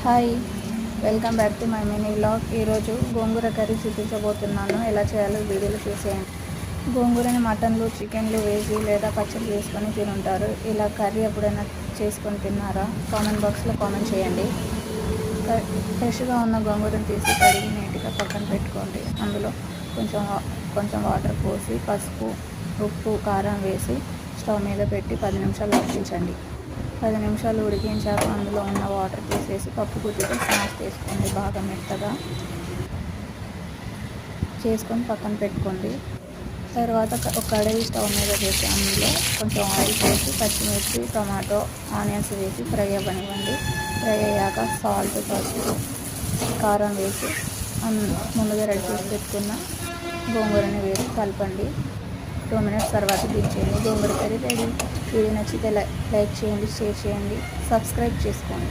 Hi, welcome back to my mini vlog. ఈరోజు గోంగూర curry చూపించబోతున్నాను. ఎలా చేయాలో వీడియోలో చూసేయండి. గోంగూరని మటన్లు, చికెన్లు వేసి లేదా పచ్చడి చేసుకొని తినుంటారు. ఇలా కర్రీ ఎప్పుడైనా చేసుకొని తిన్నారా? కామెంట్ బాక్స్లో కామెంట్ చేయండి. ఫ్రెష్గా ఉన్న గోంగూరని తీసి కడిగి నీట్గా పక్కన పెట్టుకోండి. అందులో కొంచెం వాటర్ పోసి పసుపు, ఉప్పు, కారం వేసి స్టవ్ మీద పెట్టి 10 నిమిషాలు ఉడికించండి. 10 నిమిషాలు ఉడికించాక అందులో ఉన్న వాటర్ తీసేసి పప్పు గుత్తితో స్మాష్ చేసుకోండి. బాగా మెత్తగా చేసుకొని పక్కన పెట్టుకోండి. తర్వాత ఒక కడాయి స్టవ్ మీద వేసి అందులో కొంచెం ఆయిల్ వేసి పచ్చిమిర్చి, టమాటో, ఆనియన్స్ వేసి ఫ్రై అవ్వనివ్వండి. ఫ్రై అయ్యాక సాల్ట్, పసుపు, కారం వేసి ముందుగా రెడీ చేసి పెట్టుకున్న గోంగూరని వేసి కలపండి. 2 మినిట్స్ తర్వాత దించేయండి. గోంగూర కర్రీ రెడీ. వీడియో నచ్చితే లైక్ చేయండి, షేర్ చేయండి, సబ్స్క్రైబ్ చేసుకోండి.